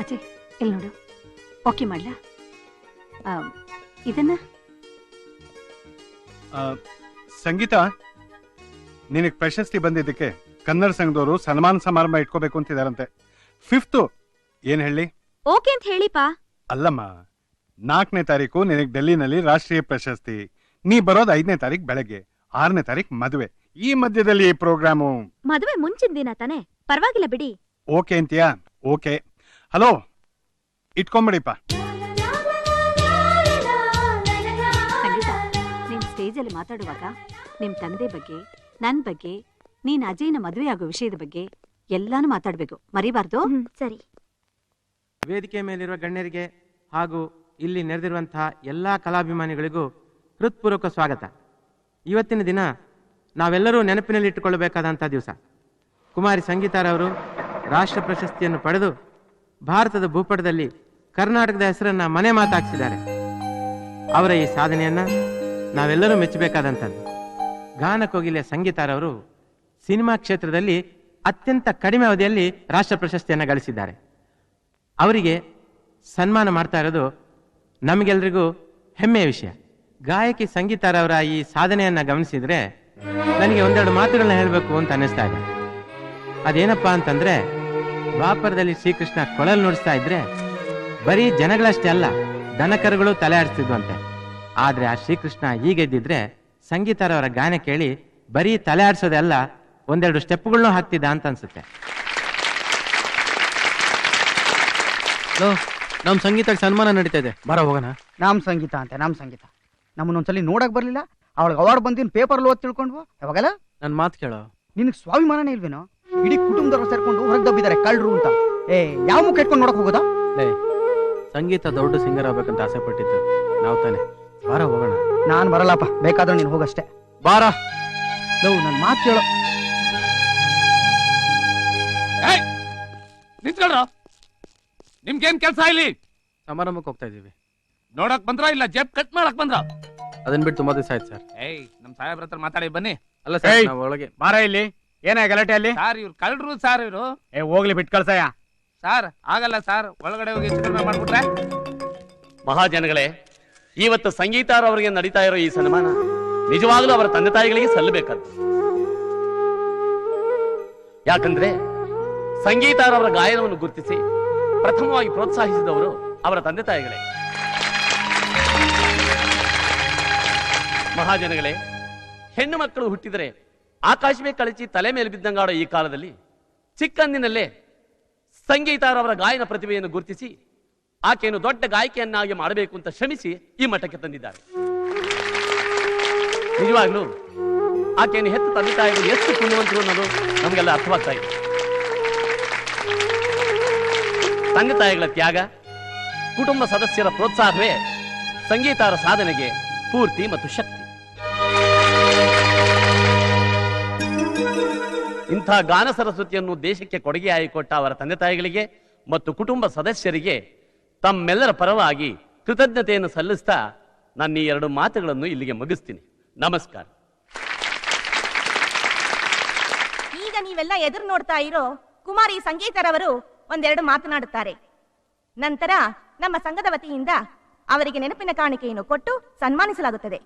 ಅಜಯ್ ಇಲ್ಲಿ ನೋಡು, ಓಕೆ ಮಾಡ್ಲಾ? ಇದನ್ನ ಸಂಗೀತ, ನಿನಗೆ ಪ್ರಶಸ್ತಿ ಬಂದಿದ್ದಕ್ಕೆ ಕನ್ನಡ ಸಂಘದವರು ಸನ್ಮಾನ ಸಮಾರಂಭ ಇಟ್ಕೋಬೇಕು ಅಂತಿದಾರಂತೆ. 5th ಏನ್ ಹೇಳಿ? ಓಕೆ ಅಂತ ಹೇಳಿಪಾ. ಅಲ್ಲಮ್ಮ, 4ನೇ ತಾರೀಕು ನಿನಗೆ ಡೆಲ್ಲಿನಲ್ಲಿ ರಾಷ್ಟ್ರೀಯ ಪ್ರಶಸ್ತಿ. ನೀ ಬರೋದು 5ನೇ ತಾರೀಕು ಬೆಳಗ್ಗೆ, 6ನೇ ತಾರೀಕು ಮದುವೆ. ಈ ಮಧ್ಯದಲ್ಲಿ ಈ ಪ್ರೋಗ್ರಾಮು. ಮದುವೆ ಮುಂಚಿನ ದಿನ ತಾನೆ, ಪರವಾಗಿಲ್ಲ ಬಿಡಿ. ಓಕೆ ಅಂತೀಯಾ? ಓಕೆ. ಹಲೋ, ಇಟ್ಕೊಂಬಿಡಿಪ್ಪ. ಸಂಗೀತ, ನೀನ್ ಸ್ಟೇಜಲ್ಲಿ ಮಾತಾಡುವಾಗ ನಿಮ್ ತಂದೆ ಬಗ್ಗೆ, ನನ್ ಬಗ್ಗೆ, ನೀನ್ ಅಜಯ್ನ ಮದುವೆ ಆಗೋ ವಿಷಯದ ಬಗ್ಗೆ ಎಲ್ಲಾನು ಮಾತಾಡ್ಬೇಕು, ಮರಿಬಾರ್ದು. ಸರಿ. ವೇದಿಕೆ ಮೇಲಿರುವ ಗಣ್ಯರಿಗೆ ಹಾಗೂ ಇಲ್ಲಿ ನೆರೆದಿರುವಂತಹ ಎಲ್ಲಾ ಕಲಾಭಿಮಾನಿಗಳಿಗೂ ಹೃತ್ಪೂರ್ವಕ ಸ್ವಾಗತ. ಇವತ್ತಿನ ದಿನ ನಾವೆಲ್ಲರೂ ನೆನಪಿನಲ್ಲಿ ಇಟ್ಟುಕೊಳ್ಳಬೇಕಾದಂಥ ದಿವಸ. ಕುಮಾರಿ ಸಂಗೀತಾರವರು ರಾಷ್ಟ್ರ ಪ್ರಶಸ್ತಿಯನ್ನು ಪಡೆದು ಭಾರತದ ಭೂಪಟದಲ್ಲಿ ಕರ್ನಾಟಕದ ಹೆಸರನ್ನ ಮನೆ ಮಾತಾಗಿಸಿದ್ದಾರೆ. ಅವರ ಈ ಸಾಧನೆಯನ್ನ ನಾವೆಲ್ಲರೂ ಮೆಚ್ಚಬೇಕಾದಂಥದ್ದು. ಗಾನ ಕೋಗಿಲೆ ಸಂಗೀತಾರವರು ಸಿನಿಮಾ ಕ್ಷೇತ್ರದಲ್ಲಿ ಅತ್ಯಂತ ಕಡಿಮೆ ಅವಧಿಯಲ್ಲಿ ರಾಷ್ಟ್ರ ಪ್ರಶಸ್ತಿಯನ್ನು ಗಳಿಸಿದ್ದಾರೆ. ಅವರಿಗೆ ಸನ್ಮಾನ ಮಾಡ್ತಾ ಇರೋದು ನಮಗೆಲ್ರಿಗೂ ಹೆಮ್ಮೆಯ ವಿಷಯ. ಗಾಯಕಿ ಸಂಗೀತಾರವರ ಈ ಸಾಧನೆಯನ್ನ ಗಮನಿಸಿದ್ರೆ ನನಗೆ ಒಂದೆರಡು ಮಾತುಗಳನ್ನ ಹೇಳಬೇಕು ಅಂತ ಅನ್ನಿಸ್ತಾ ಇದೆ. ಅದೇನಪ್ಪಾ ಅಂತಂದ್ರೆ, ದ್ವಾಪರದಲ್ಲಿ ಶ್ರೀಕೃಷ್ಣ ಕೊಳಲು ನುಡಿಸ್ತಾ ಇದ್ರೆ ಬರೀ ಜನಗಳಷ್ಟೇ ಅಲ್ಲ, ದನಕರುಗಳು ತಲೆ ಆಡಿಸ್ತಿದ್ವಂತೆ. ಆದ್ರೆ ಆ ಶ್ರೀಕೃಷ್ಣ ಹೀಗೆದ್ದಿದ್ರೆ ಸಂಗೀತಾರವರ ಗಾನ ಕೇಳಿ ಬರೀ ತಲೆ ಆಡಿಸೋದೇ ಅಲ್ಲ, ಒಂದೆರಡು ಸ್ಟೆಪ್ಗಳನ್ನೂ ಹಾಕ್ತಿದ್ದ ಅಂತ ಅನ್ಸುತ್ತೆ. ನಮ್ ಸಂಗೀತಕ್ಕೆ ಸನ್ಮಾನ ನಡೀತಾ ಇದೆ, ಬರ ಹೋಗೋಣ. ನಮ್ ಸಂಗೀತ ಅಂತೆ, ನಮ್ ಸಂಗೀತ ನಮ್ಮನ್ನೊಂದ್ಸಲಿ ನೋಡಕ್ ಬರ್ಲಿಲ್ಲ, ಅವಳಿಗೆ ಅವಾರ್ಡ್ ಬಂದಿನ ಪೇಪರ್ ಓದ್ ತಿಳ್ಕೊಂಡ್ವು. ಯಾವಾಗಲ್ಲ ನನ್ ಮಾತು ಕೇಳೋ. ನಿನಗೆ ಸ್ವಾಭಿಮಾನನೇ ಇಲ್ವೇನೋ? ಇಡೀ ಕುಟುಂಬದವ್ರು ಸೇರ್ಕೊಂಡು ಹೊರಗೆ ದಬ್ಬಿದ್ದಾರೆ ಕಳ್ರು ಅಂತ. ಯಾವ ಮುಖ ಇಟ್ಕೊಂಡು ನೋಡಕ್ ಹೋಗೋದಾ? ಸಂಗೀತ ದೊಡ್ಡ ಸಿಂಗರ್ ಆಗ್ಬೇಕಂತ ಆಸೆ ಪಟ್ಟಿದ್ದು ನಾವ್ ತಾನೆ, ಬಾರ ಹೋಗೋಣ. ನಾನ್ ಬರಲ್ಲಪ್ಪ, ಬೇಕಾದ್ರೆ ನೀನ್ ಹೋಗಷ್ಟೇ. ಬಾರ. ನನ್ ಮಾತು ಕೇಳೋ. ನಿಂತ್ಕೊಳ್ರ, ನಿಮ್ಗೇನ್ ಕೆಲ್ಸ ಇಲ್ಲಿ? ಸಮಾರಂಭಕ್ಕೆ ಹೋಗ್ತಾ ಇದೀವಿ. ನೋಡಕ್ ಬಂದ್ರ ಇಲ್ಲ ಜೇಬ್ ಕಟ್ ಮಾಡಕ್ ಬಂದ್ರ? ಅದನ್ ಬಿಟ್ಟು ತುಂಬಾ ದಿವಸ ಆಯ್ತು ಸರ್. ನಮ್ ಸಾಹೇಬ್ರ ಹತ್ರ ಮಾತಾಡಿ ಬನ್ನಿ. ಅಲ್ಲ ಸರ್, ನಾವು ಒಳಗೆ. ಬಾರ ಇಲ್ಲಿ. ಏನ ಗಲಾಟೆ ಅಲ್ಲಿ? ಸಾರ್ ಇವ್ರು ಕಳ್ರು ಸಾರ್ ಇವ್ರು. ಹೋಗ್ಲಿ, ಬಿಟ್ ಕಳ್ಸಯ್ಯ. ಸಾರ್ ಆಗಲ್ಲ ಸಾರ್, ಒಳಗಡೆ ಹೋಗಿ ಚಿತ್ರಣ ಮಾಡ್ಬಿಟ್ರೆ. ಮಹಾಜನಗಳೇ, ಇವತ್ತು ಸಂಗೀತಾರವರಿಗೆ ನಡೀತಾ ಇರೋ ಈ ಸನ್ಮಾನ ನಿಜವಾಗ್ಲೂ ಅವರ ತಂದೆ ತಾಯಿಗಳಿಗೆ ಸಲ್ಲಬೇಕಾದ್ದು. ಯಾಕಂದ್ರೆ ಸಂಗೀತಾರವರ ಗಾಯನವನ್ನು ಗುರುತಿಸಿ ಪ್ರಥಮವಾಗಿ ಪ್ರೋತ್ಸಾಹಿಸಿದವರು ಅವರ ತಂದೆ ತಾಯಿಗಳೇ. ಮಹಾಜನಗಳೇ, ಹೆಣ್ಣು ಮಕ್ಕಳು ಹುಟ್ಟಿದರೆ ಆಕಾಶವೇ ಕಳಚಿ ತಲೆ ಮೇಲೆ ಬಿದ್ದಂಗಾಡೋ ಈ ಕಾಲದಲ್ಲಿ ಚಿಕ್ಕಂದಿನಲ್ಲೇ ಸಂಗೀತಾರವರ ಗಾಯನ ಪ್ರತಿಭೆಯನ್ನು ಗುರುತಿಸಿ ಆಕೆಯನ್ನು ದೊಡ್ಡ ಗಾಯಕಿಯನ್ನಾಗಿ ಮಾಡಬೇಕು ಅಂತ ಶ್ರಮಿಸಿ ಈ ಮಟ್ಟಕ್ಕೆ ತಂದಿದ್ದಾರೆ. ನಿಜವಾಗ್ಲೂ ಆಕೆಯನ್ನು ಹೆತ್ತ ತಂದೆ ತಾಯಿಗಳು ಎಷ್ಟು ಪುಣ್ಯವಂತರು ಅನ್ನೋದು ನಮಗೆಲ್ಲ ಅರ್ಥವಾಗ್ತಾ ಇದೆ. ತಂದೆ ತಾಯಿಗಳ ತ್ಯಾಗ, ಕುಟುಂಬ ಸದಸ್ಯರ ಪ್ರೋತ್ಸಾಹವೇ ಸಂಗೀತಾರ ಸಾಧನೆಗೆ ಸ್ಫೂರ್ತಿ ಮತ್ತು ಶಕ್ತಿ. ಇಂಥ ಗಾನ ಸರಸ್ವತಿಯನ್ನು ದೇಶಕ್ಕೆ ಕೊಡುಗೆಯಾಗಿ ಕೊಟ್ಟ ಅವರ ತಂದೆ ತಾಯಿಗಳಿಗೆ ಮತ್ತು ಕುಟುಂಬ ಸದಸ್ಯರಿಗೆ ತಮ್ಮೆಲ್ಲರ ಪರವಾಗಿ ಕೃತಜ್ಞತೆಯನ್ನು ಸಲ್ಲಿಸ್ತಾ ನಾನು ಈ 2 ಮಾತುಗಳನ್ನು ಇಲ್ಲಿಗೆ ಮುಗಿಸ್ತೀನಿ. ನಮಸ್ಕಾರ. ಈಗ ನೀವೆಲ್ಲ ಎದುರು ನೋಡ್ತಾ ಇರೋ ಕುಮಾರಿ ಸಂಗೀತರವರು ಒಂದೆರಡು ಮಾತನಾಡುತ್ತಾರೆ. ನಂತರ ನಮ್ಮ ಸಂಘದ ವತಿಯಿಂದ ಅವರಿಗೆ ನೆನಪಿನ ಕಾಣಿಕೆಯನ್ನು ಕೊಟ್ಟು ಸನ್ಮಾನಿಸಲಾಗುತ್ತದೆ.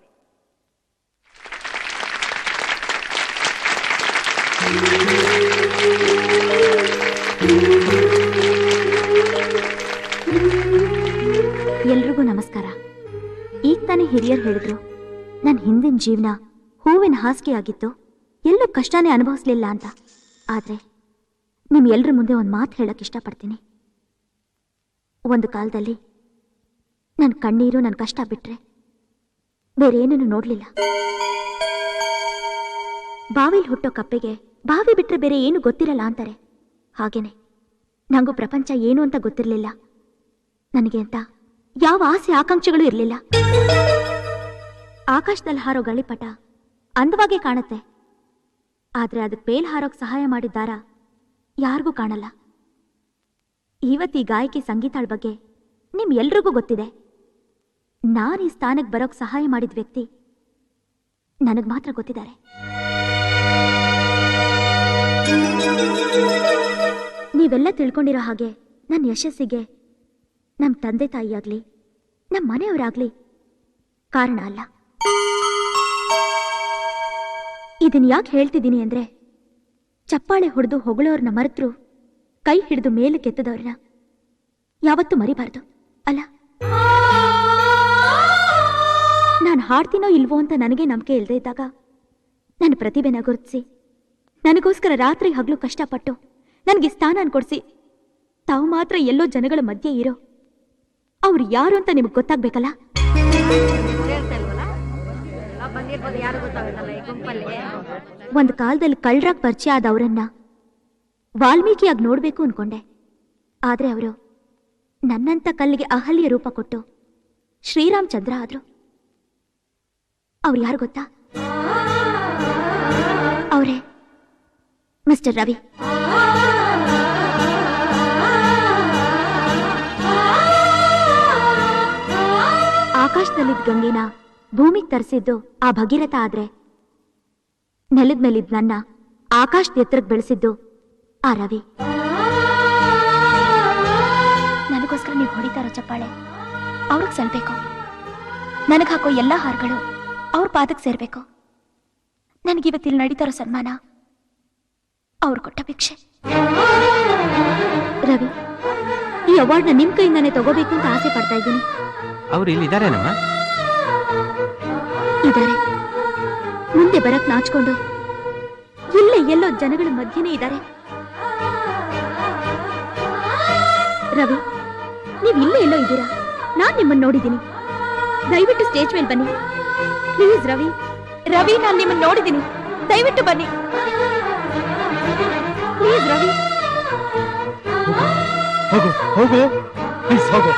ಎಲ್ರಿಗೂ ನಮಸ್ಕಾರ. ಈಗ ತಾನೇ ಹಿರಿಯರು ಹೇಳಿದ್ರು, ನನ್ನ ಹಿಂದಿನ ಜೀವನ ಹೂವಿನ ಹಾಸಿಗೆ ಆಗಿತ್ತು, ಎಲ್ಲೂ ಕಷ್ಟನೇ ಅನುಭವಿಸ್ಲಿಲ್ಲ ಅಂತ. ಆದ್ರೆ ನಿಮ್ ಎಲ್ರ ಮುಂದೆ ಒಂದು ಮಾತು ಹೇಳಕ್ ಇಷ್ಟಪಡ್ತೀನಿ. ಒಂದು ಕಾಲದಲ್ಲಿ ನನ್ನ ಕಣ್ಣೀರು, ನನ್ನ ಕಷ್ಟ ಬಿಟ್ರೆ ಬೇರೆ ಏನನ್ನು ನೋಡ್ಲಿಲ್ಲ. ಬಾವಿಲ್ ಹುಟ್ಟೋ ಕಪ್ಪೆಗೆ ಬಾವಿ ಬಿಟ್ರೆ ಬೇರೆ ಏನು ಗೊತ್ತಿರಲ್ಲ ಅಂತಾರೆ. ಹಾಗೇನೆ ನಂಗೂ ಪ್ರಪಂಚ ಏನು ಅಂತ ಗೊತ್ತಿರಲಿಲ್ಲ. ನನಗೆ ಅಂತ ಯಾವ ಆಸೆ ಆಕಾಂಕ್ಷೆಗಳು ಇರಲಿಲ್ಲ. ಆಕಾಶದಲ್ಲಿ ಹಾರೋ ಗಾಳಿಪಟ ಅಂದವಾಗೇ ಕಾಣುತ್ತೆ, ಆದ್ರೆ ಅದಕ್ಕೆ ಬೇಲ್ ಹಾರೋಕ್ ಸಹಾಯ ಮಾಡಿದ್ದಾರ ಯಾರಿಗೂ ಕಾಣಲ್ಲ. ಇವತ್ತು ಈ ಗಾಯಕಿ ಸಂಗೀತಾಳ ಬಗ್ಗೆ ನಿಮ್ ಎಲ್ರಿಗೂ ಗೊತ್ತಿದೆ. ನಾನು ಈ ಸ್ಥಾನಕ್ಕೆ ಬರೋಕ್ ಸಹಾಯ ಮಾಡಿದ ವ್ಯಕ್ತಿ ನನಗ್ ಮಾತ್ರ ಗೊತ್ತಿದ್ದಾರೆ. ನೀವೆಲ್ಲ ತಿಳ್ಕೊಂಡಿರೋ ಹಾಗೆ ನನ್ನ ಯಶಸ್ಸಿಗೆ ನಮ್ಮ ತಂದೆ ತಾಯಿಯಾಗ್ಲಿ ನಮ್ಮ ಮನೆಯವರಾಗ್ಲಿ ಕಾರಣ ಅಲ್ಲ. ಇದನ್ನ ಯಾಕೆ ಹೇಳ್ತಿದ್ದೀನಿ ಅಂದ್ರೆ, ಚಪ್ಪಾಳೆ ಹೊಡೆದು ಹೊಗಳೋರ್ನ ಮರೆತರು ಕೈ ಹಿಡಿದು ಮೇಲೆ ಕೆತ್ತದವ್ರನ್ನ ಯಾವತ್ತೂ ಮರಿಬಾರ್ದು ಅಲ್ಲ. ನಾನು ಹಾಡ್ತೀನೋ ಇಲ್ವೋ ಅಂತ ನನಗೆ ನಂಬಿಕೆ ಇಲ್ಲದೆ ಇದ್ದಾಗ ನನ್ನ ಪ್ರತಿಭೆನ ಗುರುತಿಸಿ ನನಗೋಸ್ಕರ ರಾತ್ರಿ ಹಗಲು ಕಷ್ಟಪಟ್ಟು ನನಗೆ ಸ್ಥಾನ ಕೊಡಿಸಿ ತಾವು ಮಾತ್ರ ಎಲ್ಲೋ ಜನಗಳ ಮಧ್ಯೆ ಇರೋ ಅವ್ರು ಯಾರು ಅಂತ ನಿಮಗೆ ಗೊತ್ತಾಗ್ಬೇಕಲ್ಲ. ಒಂದು ಕಾಲದಲ್ಲಿ ಕಳ್ಳರಾಗ್ ಪರಿಚಯ ಆದವರನ್ನ ವಾಲ್ಮೀಕಿಯಾಗಿ ನೋಡ್ಬೇಕು ಅನ್ಕೊಂಡೆ. ಆದ್ರೆ ಅವರು ನನ್ನಂತ ಕಲ್ಲಿಗೆ ಅಹಲ್ಯ ರೂಪ ಕೊಟ್ಟು ಶ್ರೀರಾಮಚಂದ್ರ ಆದ್ರು. ಅವ್ರು ಯಾರು ಗೊತ್ತಾ? ಅವರೇ ಮಿಸ್ಟರ್ ರವಿ. ಆಕಾಶದಲ್ಲಿದ್ದ ಗಂಗೆನ ಭೂಮಿಗೆ ತರಿಸಿದ್ದು ಆ ಭಗೀರಥ ಆದ್ರೆ, ನೆಲದ ಮೇಲಿದ್ದ ನನ್ನ ಆಕಾಶದ ಎತ್ತರಕ್ಕೆ ಬೆಳೆಸಿದ್ದು ಆ ರವಿ. ನನಗೋಸ್ಕರ ನೀವು ಹೊಡಿತಾರೋ ಚಪ್ಪಾಳೆ ಅವ್ರಿಗೆ ಸಲ್ಬೇಕು. ನನಗೆ ಹಾಕೋ ಎಲ್ಲ ಹಾರಗಳು ಅವ್ರ ಪಾದಕ್ಕೆ ಸೇರ್ಬೇಕು. ನನಗಿವತ್ತಿಲ್ಲಿ ನಡೀತಾರೋ ಸನ್ಮಾನ ಅವ್ರು ಕೊಟ್ಟ ಭಿಕ್ಷೆ. ರವಿ, ಈ ಅವಾರ್ಡ್ನ ನಿಮ್ ಕೈಯಿಂದಾನೆ ತಗೋಬೇಕು ಅಂತ ಆಸೆ ಪಡ್ತಾ ಇದ್ದೀನಿ. ಅವ್ರು ಇಲ್ಲಿ ಇದಾರೇನಮ್ಮ? ಇದಾರೆ. ಮುಂದೆ ಬರಕ್ ನಾಚ್ಕೊಂಡು ಇಲ್ಲೇ ಎಲ್ಲೋ ಜನಗಳ ಮಧ್ಯೆನೇ ಇದ್ದಾರೆ. ರವಿ, ನೀವ್ ಇಲ್ಲೇ ಎಲ್ಲೋ ಇದ್ದೀರಾ. ನಾನ್ ನಿಮ್ಮನ್ನ ನೋಡಿದ್ದೀನಿ. ದಯವಿಟ್ಟು ಸ್ಟೇಜ್ ಮೇಲೆ ಬನ್ನಿ ಪ್ಲೀಸ್. ರವಿ, ರವಿ, ನಾನು ನಿಮ್ಮನ್ನ ನೋಡಿದ್ದೀನಿ. ದಯವಿಟ್ಟು ಬನ್ನಿ ಪ್ಲೀಸ್. ರವಿ, ಹೋಗು ಹೋಗು ಪ್ಲೀಸ್ ಹೋಗು.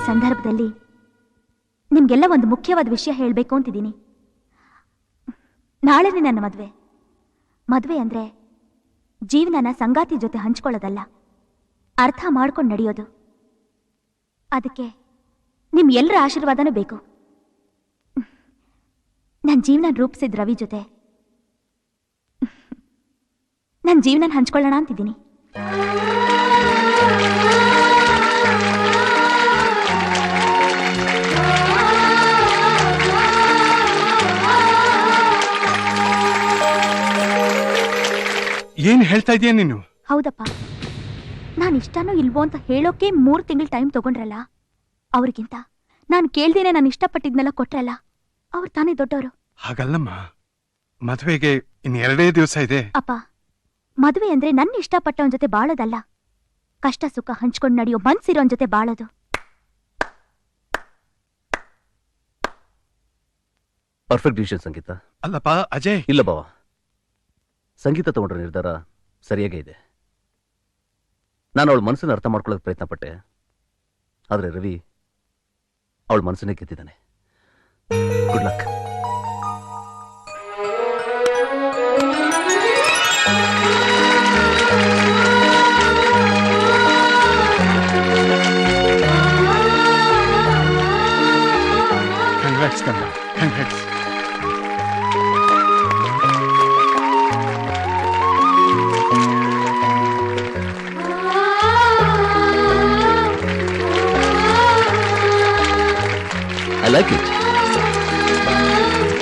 ಸಂದರ್ಭದಲ್ಲಿ ನಿಮ್ಗೆಲ್ಲ ಒಂದು ಮುಖ್ಯವಾದ ವಿಷಯ ಹೇಳಬೇಕು ಅಂತಿದ್ದೀನಿ. ನಾಳೆನೇ ನನ್ನ ಮದುವೆ. ಮದುವೆ ಅಂದ್ರೆ ಜೀವನನ ಸಂಗಾತಿ ಜೊತೆ ಹಂಚ್ಕೊಳ್ಳೋದಲ್ಲ, ಅರ್ಥ ಮಾಡ್ಕೊಂಡು ನಡೆಯೋದು. ಅದಕ್ಕೆ ನಿಮ್ ಎಲ್ಲರ ಆಶೀರ್ವಾದನೂ ಬೇಕು. ನನ್ನ ಜೀವನ ರೂಪಿಸಿದ ರವಿ ಜೊತೆ ನನ್ನ ಜೀವನ ಹಂಚ್ಕೊಳ್ಳೋಣ ಅಂತಿದ್ದೀನಿ. ಏನ್ ಹೇಳ್ತಾ ಇದೀಯ ನೀನು? ಹೌದಪ್ಪ, ನಾನು ಇಷ್ಟನೋ ಇಲ್ವೋ ಅಂತ ಹೇಳೋಕೆ 3 ತಿಂಗಳು ಟೈಮ್ ತಗೊಂಡ್ರಲ್ಲ, ಅವ್ರಿಗಿಂತ ನಾನು ಕೇಳ್ದೇನೆ ನಾನು ಇಷ್ಟಪಟ್ಟಿದ್ನೆಲ್ಲ ಕೊಟ್ರಲ್ಲ, ಅವ್ರು ತಾನೇ ದೊಡ್ಡವರು. ಹಾಗಲ್ಲಮ್ಮ, ಮದುವೆಗೆ ಇನ್ನು 2 ದಿವಸ ಇದೆ. ಅಪ್ಪ, ಮದುವೆ ಅಂದ್ರೆ ನನ್ನ ಇಷ್ಟಪಟ್ಟವನ್ ಜೊತೆ ಬಾಳೋದಲ್ಲ, ಕಷ್ಟ ಸುಖ ಹಂಚ್ಕೊಂಡು ನಡೆಯೋ ಮನ್ಸಿರೋನ್ ಜೊತೆ ಬಾಳೋದು. ಪರ್ಫೆಕ್ಟ್ ಡಿಸಿಷನ್ ಸಂಗೀತ. ಅಲ್ಲಪ್ಪ ಅಜಯ್. ಇಲ್ಲ ಬಾವ, ಸಂಗೀತ ತಗೊಂಡ್ರ ನಿರ್ಧಾರ ಸರಿಯಾಗೇ ಇದೆ. ನಾನು ಅವಳ ಮನಸ್ಸನ್ನು ಅರ್ಥ ಮಾಡ್ಕೊಳ್ಳೋಕೆ ಪ್ರಯತ್ನ ಪಟ್ಟೆ, ಆದರೆ ರವಿ ಅವಳ ಮನಸ್ಸನ್ನೇ ಗೆದ್ದಿದ್ದಾನೆ. Good luck. like it?